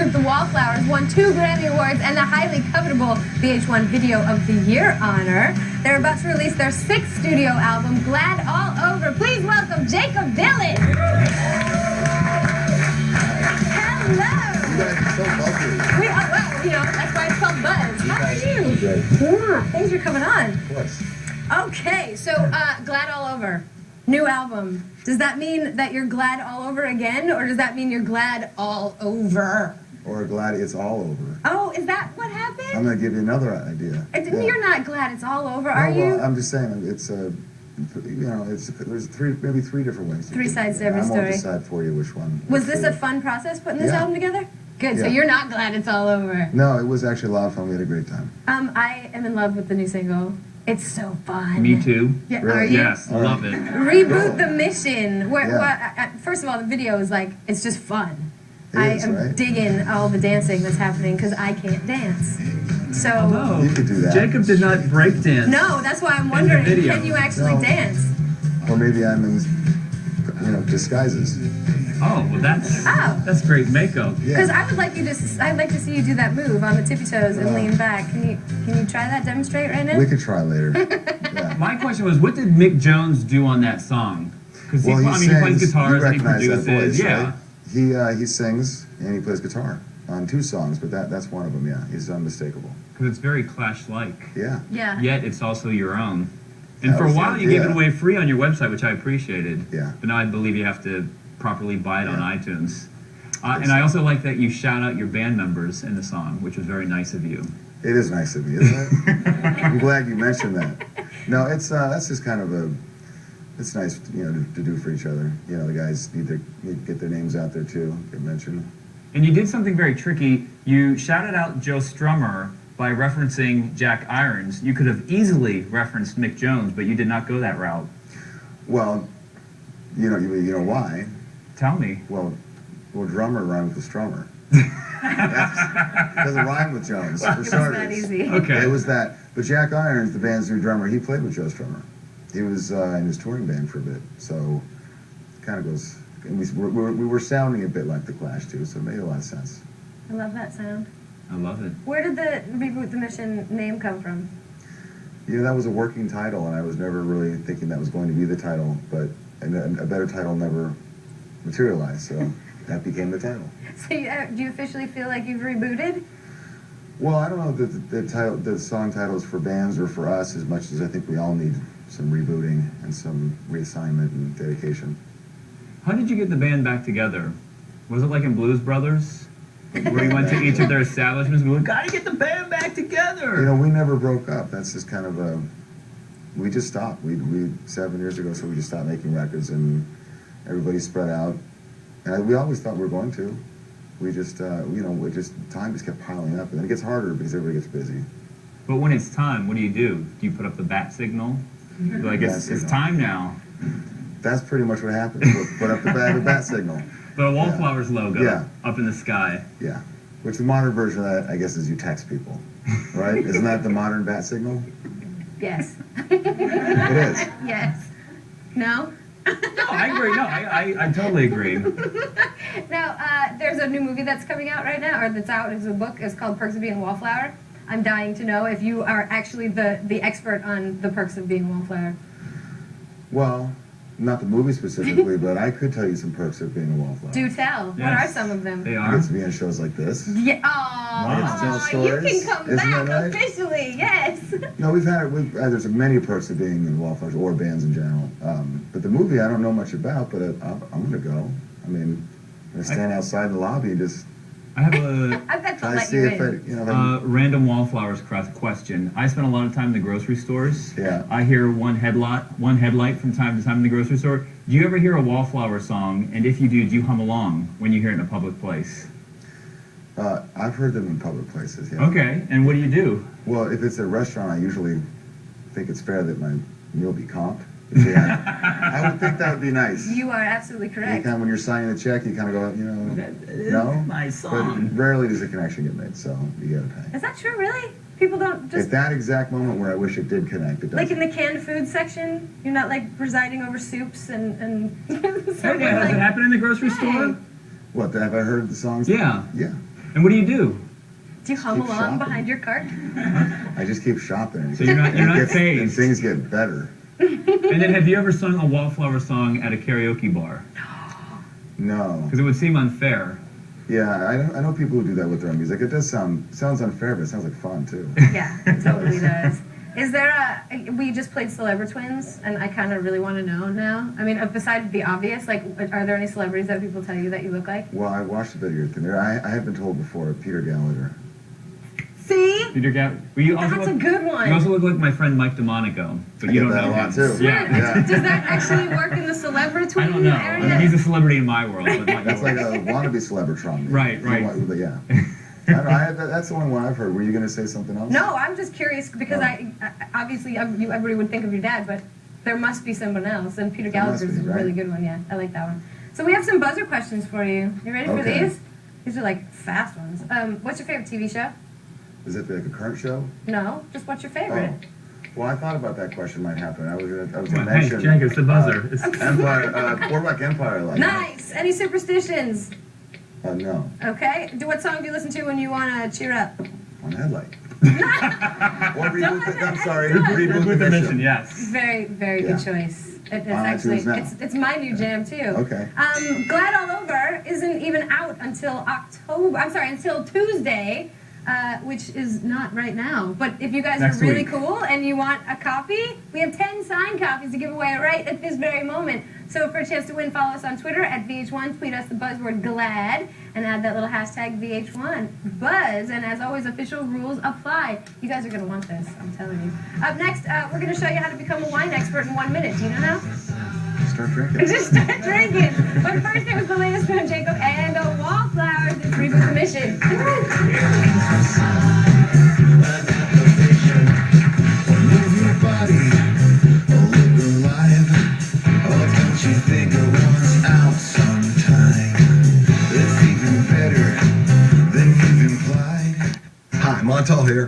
group The Wallflowers won 2 Grammy Awards and the highly covetable VH1 Video of the Year honor. They're about to release their 6th studio album, Glad All Over. Please welcome Jacob Dylan. Hello. You guys are so lovely. Well, you know, that's why it's called Buzz. How are you? Great. Yeah, thanks for coming on. Of course. Okay, so Glad All Over, new album. Does that mean that you're glad all over again, or does that mean you're glad all over? Or glad it's all over. Oh, is that what happened? I'm going to give you another idea. You're not glad it's all over, No, are you? Well, I'm just saying, it's there's maybe three different ways. 3 sides to every story. I won't decide for you which one. Was this a fun process putting this Yeah. album together? Good, so Yeah. you're not glad it's all over. No, it was actually a lot of fun. We had a great time. I am in love with the new single. It's so fun. Me too. Yeah, Really? are you? Yes, All love right. it. Reboot the Mission. Yeah. First of all, the video is like, it's just fun. It I is, am right? digging all the dancing that's happening because I can't dance. So, Although, You could do that. Jacob did not break dance. no, that's why I'm wondering, video. can you actually No. dance? Or maybe I'm in, disguises. Oh, well that's great makeup. Because Yeah. I'd like to see you do that move on the tippy toes and lean back. Can you try that? Demonstrate right now? We could try later. Yeah. My question was, what did Mick Jones do on that song? Because Well, he plays sings. guitars You and he recognize produces. that voice, Yeah. right? He sings and he plays guitar on 2 songs, but that's one of them. Yeah, he's unmistakable. Because it's very Clash-like. Yeah. Yeah. Yet it's also your own. And That for a was the while you gave it idea. away free on your website, which I appreciated. Yeah. But now I believe you have to properly buy it on Yeah. iTunes. And I also like that you shout out your band members in the song, which was very nice of you. It is nice of you, isn't it? I'm glad you mentioned that. No, it's that's just kind of it's nice, to do for each other. The guys need to get their names out there too, get mentioned. And you did something very tricky. You shouted out Joe Strummer by referencing Jack Irons. You could have easily referenced Mick Jones, but you did not go that route. Well, you know why? Tell me. Well, drummer rhymes with strummer. Doesn't rhyme with Jones, for It's starters. that easy. Okay. It was that. But Jack Irons, the band's new drummer, he played with Joe Strummer. He was in his touring band for a bit, so it kind of goes. And we were sounding a bit like the Clash too, so it made a lot of sense. I love that sound. I love it. Where did the Reboot the Mission name come from? That was a working title, and I was never really thinking that was going to be the title, but a better title never materialized, so that became the title. So do you officially feel like you've rebooted? Well, I don't know if the song titles for bands or for us as much as I think we all need some rebooting and some reassignment and dedication. How did you get the band back together? Was it like in Blues Brothers? Where you went to each of their establishments and we were like, gotta get the band back together! We never broke up. That's just kind of we just stopped. We 7 years ago, so we just stopped making records and everybody spread out. And we always thought we were going to. We just, time just kept piling up. And then it gets harder because everybody gets busy. But when it's time, what do? Do you put up the bat signal? Like, Bat it's signal. time now. That's pretty much what happened. Put up the bat signal. The Wallflowers logo Yeah. up in the sky. Yeah. Which the modern version of that, I guess, is you text people. Right? Isn't that the modern bat signal? Yes. It is. Yes. No? No, I agree. No, I totally agree. Now, there's a new movie that's coming out right now, or that's out as a book. It's called Perks of Being a Wallflower. I'm dying to know if you are actually the expert on the perks of being a wallflower. Well, not the movie specifically, but I could tell you some perks of being a wallflower. Do tell. What Yes. are some of them? They I are. get to be on shows like this. Yeah. I get to tell You stories. can come Isn't back that right? officially. Yes. No, there's many perks of being in Wallflowers or bands in general. But the movie, I don't know much about, but I'm going to go. I mean, I'm going to stand outside in the lobby and just I have a I bet they'll try to let see you if in. random Wallflowers question. I spend a lot of time in the grocery stores. Yeah. I hear one headlight from time to time in the grocery store. Do you ever hear a Wallflower song? And if you do you hum along when you hear it in a public place? I've heard them in public places, yeah. Okay, and what do you do? Well, if it's a restaurant, I usually think it's fair that my meal be comped. Yeah, I would think that would be nice. You are absolutely correct. When you're signing the check, you kind of go, no. My But rarely does a connection get made, so you got to pay. Is that true, really? People don't just... At that exact moment where I wish it did connect, it doesn't. Like in the canned food section? You're not like presiding over soups and Hey, has it happened in the grocery store? What, have I heard the songs? Yeah. Yeah. And what do you do? Do you hum Keep along shopping. behind your cart? I just keep shopping. So you're not And phased. things get better. And then have you ever sung a Wallflower song at a karaoke bar? No. Because it would seem unfair. Yeah, I know people who do that with their own music. It sounds unfair, but it sounds like fun too. Yeah, it totally does. Is there we just played Celebrity Twins, and I kind of really want to know now. I mean, besides the obvious, like, are there any celebrities that people tell you that you look like? Well, I watched a video thing there. I have been told before, Peter Gallagher. See? Peter Gabriel. You also That's a look, good one. you also look like my friend Mike DeMonico, but I you get don't that know a lot him. too. Yeah. Yeah. Does that actually work in the Celebrity I Twin don't know. area? I mean, he's a celebrity in my world, but not That's like yours. a wannabe Celebritron. Right, right. Yeah. That's the only one I've heard. Were you going to say something else? No, I'm just curious because Oh. I obviously everybody would think of your dad, but there must be someone else, and Peter There must Gallagher's be, is a right? really good one. Yeah, I like that one. So we have some buzzer questions for you. You ready for Okay. these? These are like fast ones. What's your favorite TV show? Is it like a current show? No, just what's your favorite? Oh. Well, I thought about that question might happen. I was going Come to on, hey, mention. Jake, it's the buzzer. Empire. Boardwalk Empire. Like. Nice. Any superstitions? No. Okay. What song do you listen to when you want to cheer up? On Headlight. Or Don't reboot. let I'm that sorry. done. Reboot With the the mission, mission. yes. Very, very Yeah. good choice. It's On actually iTunes now. it's my new jam too. Okay. Glad All Over isn't even out until until Tuesday, which is not right now. But if you guys Next are really week. cool and you want a copy, we have 10 signed copies to give away right at this very moment. So for a chance to win, follow us on Twitter at VH1, tweet us the buzzword GLAD, and add that little hashtag VH1 Buzz. And as always, official rules apply. You guys are going to want this, I'm telling you. Up next, we're going to show you how to become a wine expert in 1 minute. Do you know how? Start drinking. Just start drinking. But first, it was the latest from Jacob and the Wallflowers. It's Reboot the Mission. Move your body, look alive. Oh, don't you think a one's out sometime? It's even better than you've implied. Hi, Montal here.